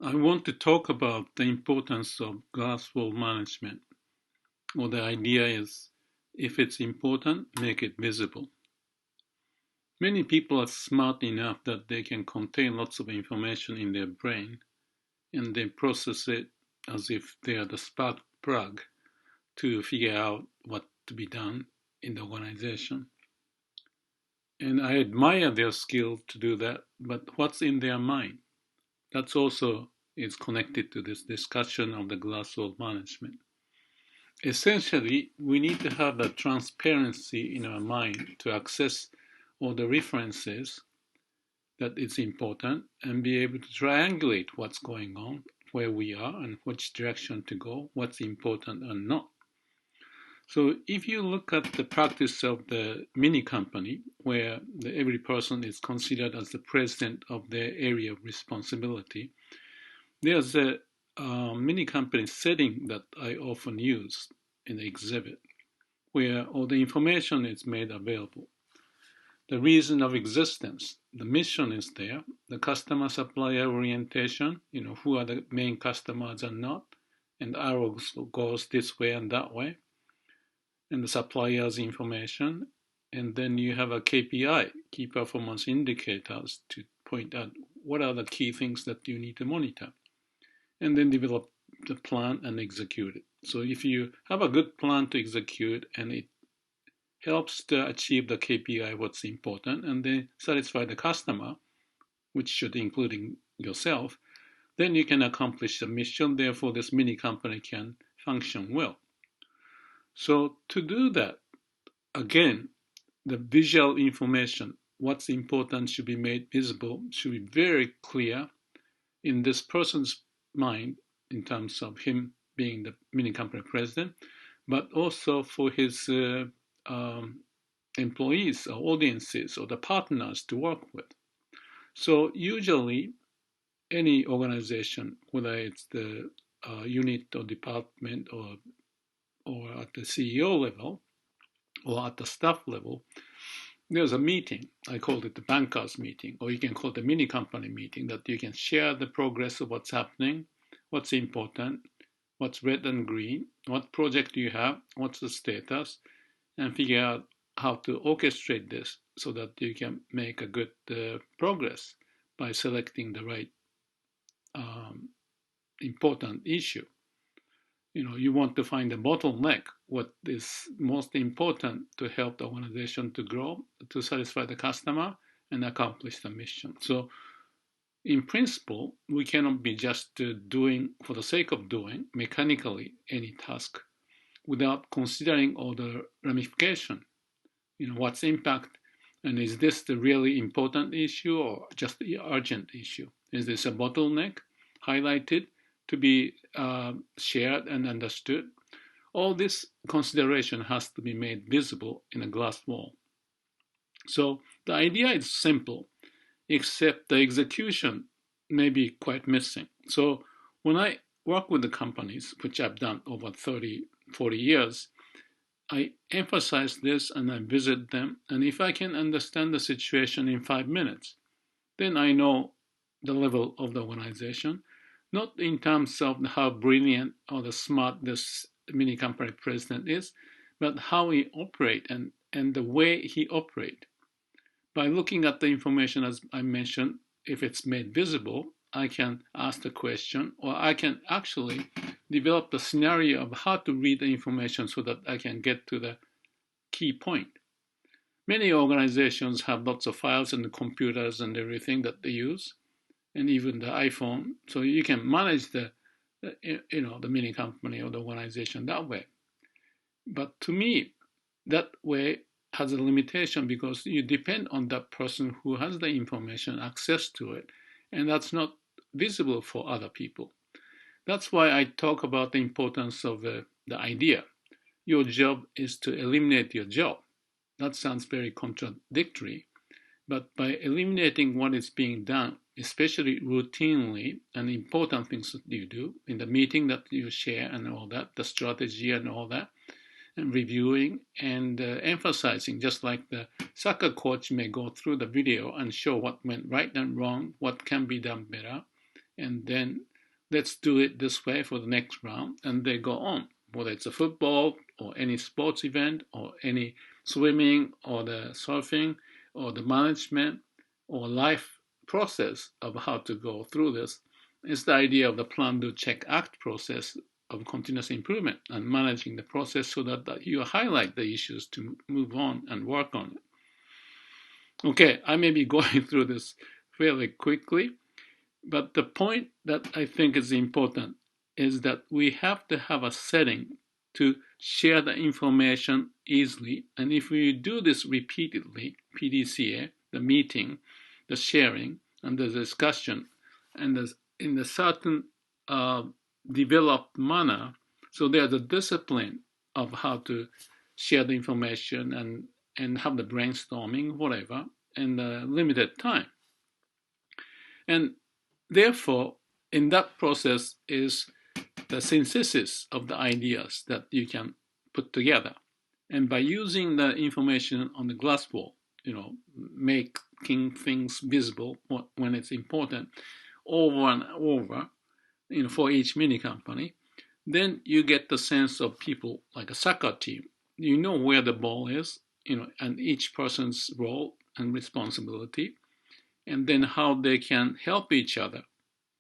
I want to talk about the importance of glass wall management. Well, the idea is if it's important, make it visible. Many people are smart enough that they can contain lots of information in their brain and they process it as if they are the spark plug to figure out what to be done in the organization. And I admire their skill to do that, but what's in their mind? That's also is connected to this discussion of the glass wall management. Essentially, we need to have the transparency in our mind to access all the references that is important and be able to triangulate what's going on, where we are, and which direction to go, what's important and not. So if you look at the practice of the mini company, where every person is considered as the president of their area of responsibility, there's a mini company setting that I often use in the exhibit, where all the information is made available. The reason of existence, the mission is there, the customer supplier orientation, who are the main customers and not, and arrows goes this way and that way, and the supplier's information, and then you have a KPI, key performance indicators, to point out what are the key things that you need to monitor, and then develop the plan and execute it. So if you have a good plan to execute and it helps to achieve the KPI, what's important, and then satisfy the customer, which should including yourself, then you can accomplish the mission. Therefore, this mini company can function well. So to do that, again, the visual information, what's important should be made visible, should be very clear in this person's mind in terms of him being the mini company president, but also for his employees or audiences or the partners to work with. So usually any organization, whether it's the unit or department or at the CEO level or at the staff level, there's a meeting. I call it the bankers meeting, or you can call it the mini company meeting, that you can share the progress of what's happening, what's important, what's red and green, what project do you have, what's the status, and figure out how to orchestrate this so that you can make a good progress by selecting the right important issue. You want to find a bottleneck, what is most important to help the organization to grow, to satisfy the customer, and accomplish the mission. So in principle, we cannot be just doing for the sake of doing mechanically any task without considering all the ramification. What's impact, and is this the really important issue or just the urgent issue? Is this a bottleneck highlighted to be shared and understood? All this consideration has to be made visible in a glass wall. So the idea is simple, except the execution may be quite missing. So when I work with the companies, which I've done over 30, 40 years, I emphasize this and I visit them. And if I can understand the situation in 5 minutes, then I know the level of the organization, not in terms of how brilliant or the smart this mini company president is, but how he operates and the way he operates. By looking at the information, as I mentioned, if it's made visible, I can ask the question, or I can actually develop the scenario of how to read the information so that I can get to the key point. Many organizations have lots of files and computers and everything that they use, and even the iPhone. So you can manage the mini company or the organization that way. But to me, that way has a limitation because you depend on that person who has the information, access to it, and that's not visible for other people. That's why I talk about the importance of the idea. Your job is to eliminate your job. That sounds very contradictory, but by eliminating what is being done, especially routinely and important things that you do in the meeting that you share and all that, the strategy and all that, and reviewing and emphasizing, just like the soccer coach may go through the video and show what went right and wrong, what can be done better, and then let's do it this way for the next round, and they go on, whether it's a football or any sports event or any swimming or the surfing or the management or life process of how to go through this. It's the idea of the plan, do, check, act process of continuous improvement and managing the process so that you highlight the issues to move on and work on it. Okay, I may be going through this fairly quickly, but the point that I think is important is that we have to have a setting to share the information easily. And if we do this repeatedly, PDCA, the meeting, the sharing, and the discussion, and in a certain developed manner, so there's a discipline of how to share the information and have the brainstorming, whatever, in a limited time. And therefore, in that process is the synthesis of the ideas that you can put together. And by using the information on the glass wall, making things visible when it's important over and over, for each mini company, then you get the sense of people like a soccer team. You know where the ball is, and each person's role and responsibility, and then how they can help each other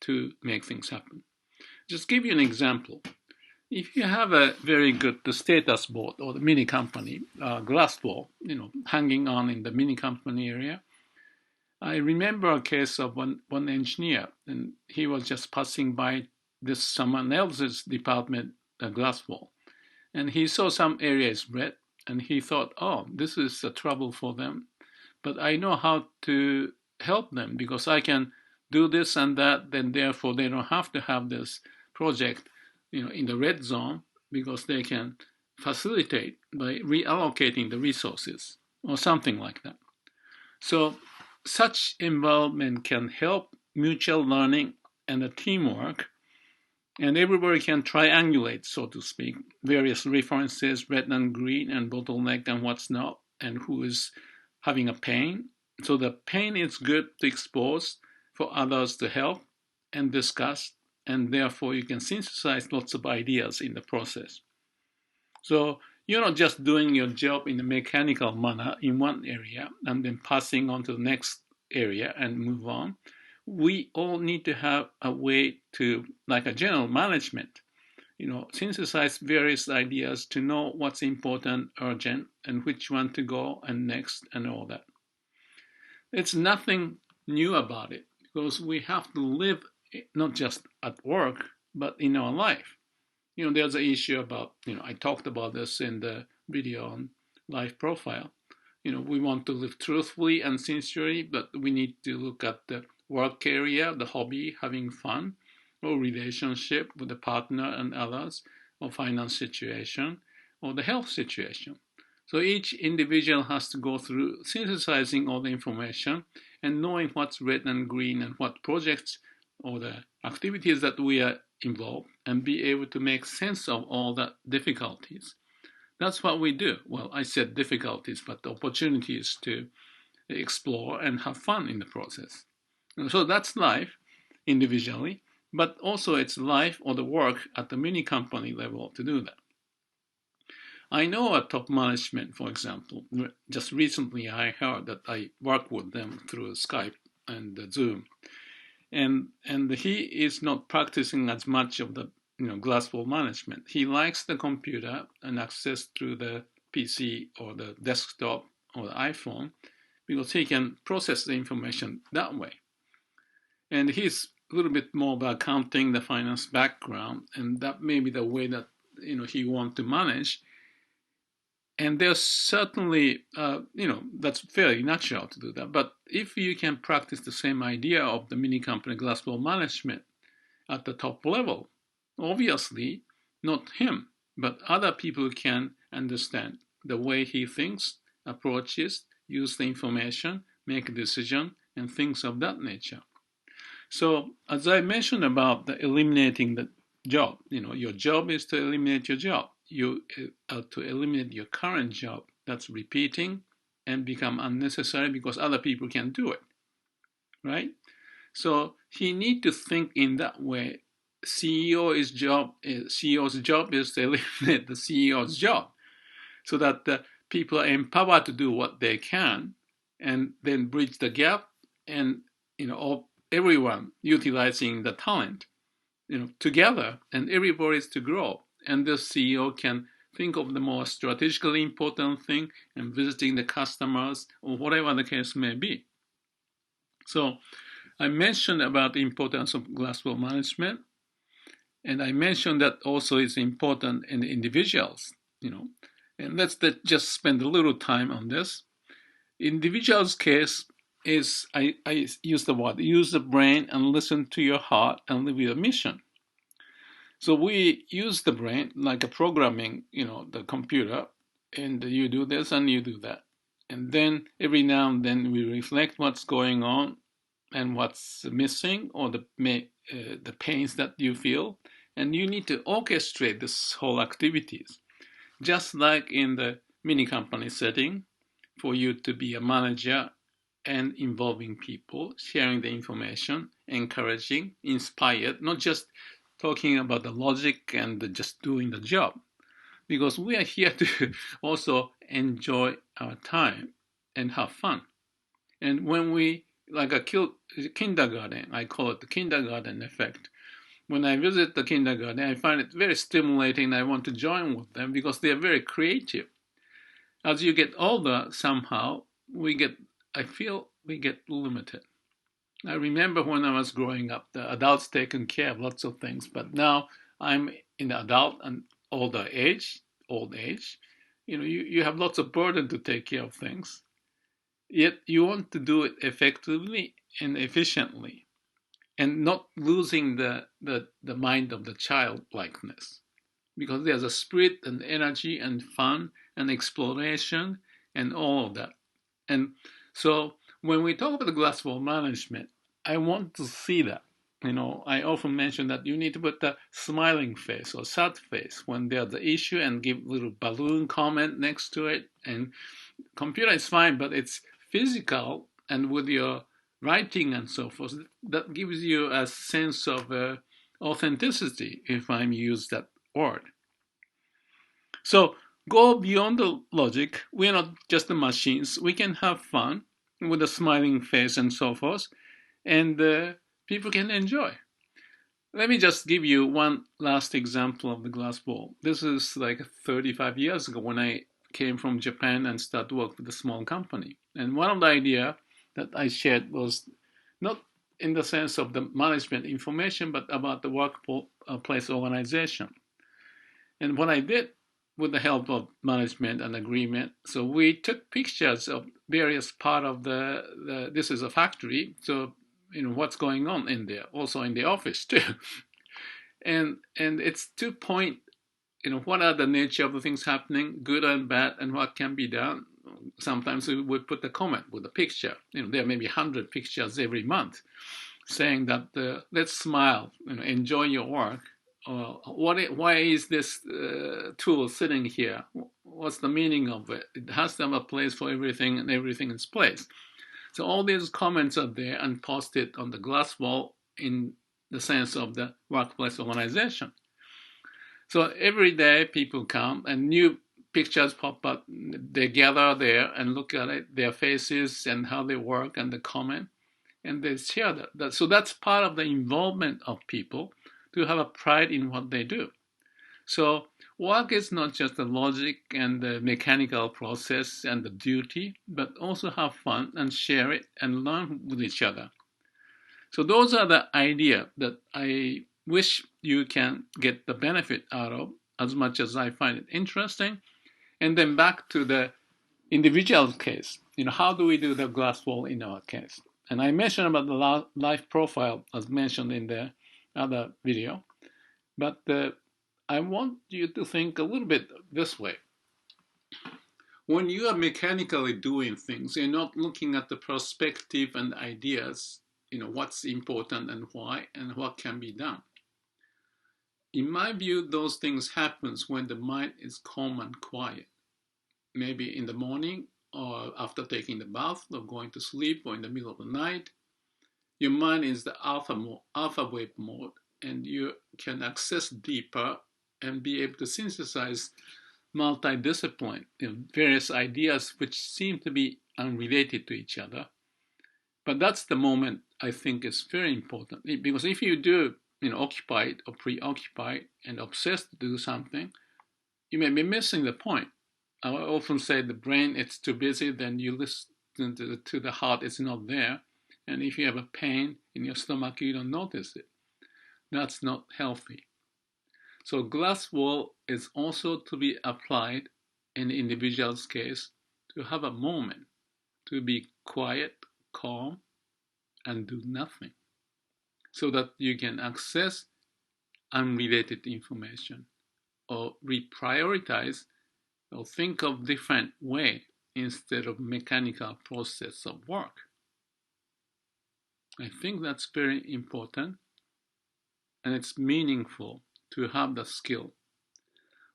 to make things happen. Just give you an example. If you have a very good status board or the mini company glass wall, hanging on in the mini company area, I remember a case of one engineer, and he was just passing by this someone else's department glass wall, and he saw some areas red, and he thought, oh, this is a trouble for them, but I know how to help them because I can do this and that, then therefore they don't have to have this project, in the red zone, because they can facilitate by reallocating the resources or something like that. So such involvement can help mutual learning and the teamwork, and everybody can triangulate, so to speak, various references, red and green, and bottleneck and what's not, and who is having a pain. So the pain is good to expose for others to help and discuss, and therefore you can synthesize lots of ideas in the process. So you're not just doing your job in a mechanical manner in one area and then passing on to the next area and move on. We all need to have a way to, like a general management, synthesize various ideas to know what's important, urgent, and which one to go and next and all that. It's nothing new about it because we have to live not just at work, but in our life. There's an issue about, I talked about this in the video on life profile. We want to live truthfully and sincerely, but we need to look at the work area, the hobby, having fun, or relationship with the partner and others, or finance situation, or the health situation. So each individual has to go through synthesizing all the information and knowing what's red and green and what projects or the activities that we are involved and be able to make sense of all the difficulties. That's what we do. Well, I said difficulties, but the opportunities to explore and have fun in the process. So that's life individually, but also it's life or the work at the mini company level to do that. I know at top management, for example, just recently I heard that I work with them through Skype and Zoom. And he is not practicing as much of the glass wall management. He likes the computer and access through the PC or the desktop or the iPhone because he can process the information that way. And he's a little bit more about accounting, the finance background, and that may be the way that he wants to manage. And there's certainly, that's fairly natural to do that. But if you can practice the same idea of the mini company glass wall management at the top level, obviously not him, but other people can understand the way he thinks, approaches, use the information, make a decision, and things of that nature. So as I mentioned about the eliminating the job, your job is to eliminate your job. You to eliminate your current job that's repeating and become unnecessary because other people can do it, right? So he need to think in that way. CEO's job is to eliminate the CEO's job, so that the people are empowered to do what they can, and then bridge the gap, and everyone utilizing the talent, together, and everybody's to grow. And the CEO can think of the more strategically important thing and visiting the customers or whatever the case may be. So I mentioned about the importance of glasswall management, and I mentioned that also is important in individuals, and let's just spend a little time on this. Individual's case is, I use the word, use the brain and listen to your heart and live your mission. So we use the brain like a programming, the computer, and you do this and you do that. And then every now and then we reflect what's going on and what's missing, or the pains that you feel, and you need to orchestrate this whole activities, just like in the mini company setting, for you to be a manager and involving people, sharing the information, encouraging, inspired, not just talking about the logic and just doing the job, because we are here to also enjoy our time and have fun. And when we, like a kindergarten, I call it the kindergarten effect. When I visit the kindergarten, I find it very stimulating. I want to join with them because they are very creative. As you get older, somehow, I feel we get limited. I remember when I was growing up, the adults taking care of lots of things, but now I'm in the adult and old age. You have lots of burden to take care of things. Yet you want to do it effectively and efficiently, and not losing the mind of the childlikeness, because there's a spirit and energy and fun and exploration and all of that. And so when we talk about the glasswall management, I want to see that. I often mention that you need to put the smiling face or sad face when there's the issue, and give a little balloon comment next to it. And computer is fine, but it's physical, and with your writing and so forth, that gives you a sense of authenticity, if I use that word. So go beyond the logic. We're not just the machines. We can have fun with a smiling face and so forth, and people can enjoy. Let me just give you one last example of the glass ball. This is like 35 years ago when I came from Japan and started work with a small company. And one of the ideas that I shared was not in the sense of the management information, but about the workplace organization. And what I did, with the help of management and agreement, so we took pictures of various part of this is a factory, so what's going on in there, also in the office too. and it's to point, what are the nature of the things happening, good and bad, and what can be done. Sometimes we would put a comment with a picture. There may be 100 pictures every month saying that let's smile, enjoy your work. Why is this tool sitting here? What's the meaning of it? It has to have a place for everything, and everything is placed. So all these comments are there and posted on the glass wall in the sense of the workplace organization. So every day people come and new pictures pop up. They gather there and look at it, their faces and how they work and the comment, and they share that. So that's part of the involvement of people, to have a pride in what they do. So work is not just the logic and the mechanical process and the duty, but also have fun and share it and learn with each other. So those are the ideas that I wish you can get the benefit out of, as much as I find it interesting. And then back to the individual case, how do we do the glass wall in our case? And I mentioned about the life profile, as mentioned in the other video, but I want you to think a little bit this way. When you are mechanically doing things, you're not looking at the perspective and ideas, what's important and why and what can be done. In my view, those things happens when the mind is calm and quiet. Maybe in the morning, or after taking the bath, or going to sleep, or in the middle of the night. Your mind is the alpha wave mode, and you can access deeper and be able to synthesize multidiscipline, various ideas which seem to be unrelated to each other. But that's the moment I think is very important, because if you do, occupied or preoccupied and obsessed to do something, you may be missing the point. I often say the brain, it's too busy, then you listen to the heart, it's not there. And if you have a pain in your stomach, you don't notice it. That's not healthy. So glass wall is also to be applied in the individual's case to have a moment, to be quiet, calm, and do nothing, so that you can access unrelated information or reprioritize or think of different way instead of mechanical process of work. I think that's very important, and it's meaningful to have the skill.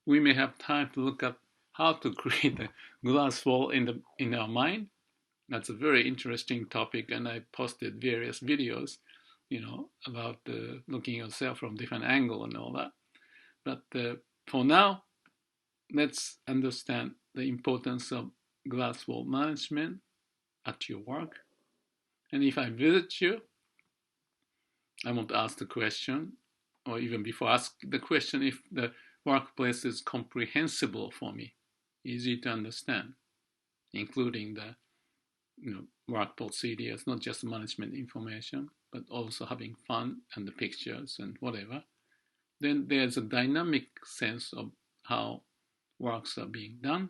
We may have time to look at how to create a glass wall in our mind. That's a very interesting topic, and I posted various videos, about looking at yourself from different angle and all that. But for now, let's understand the importance of glass wall management at your work. And if I visit you, I want to ask the question, or even before ask the question, if the workplace is comprehensible for me, easy to understand, including the work procedures, not just management information, but also having fun and the pictures and whatever. Then there's a dynamic sense of how works are being done,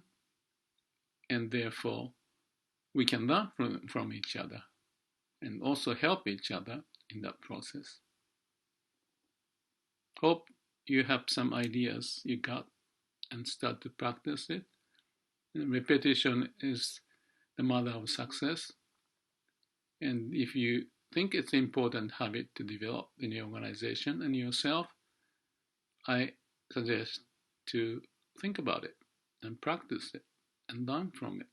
and therefore we can learn from each other and also help each other in that process. Hope you have some ideas you got and start to practice it. And repetition is the mother of success. And if you think it's an important habit to develop in your organization and yourself, I suggest to think about it and practice it and learn from it.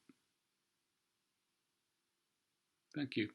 Thank you.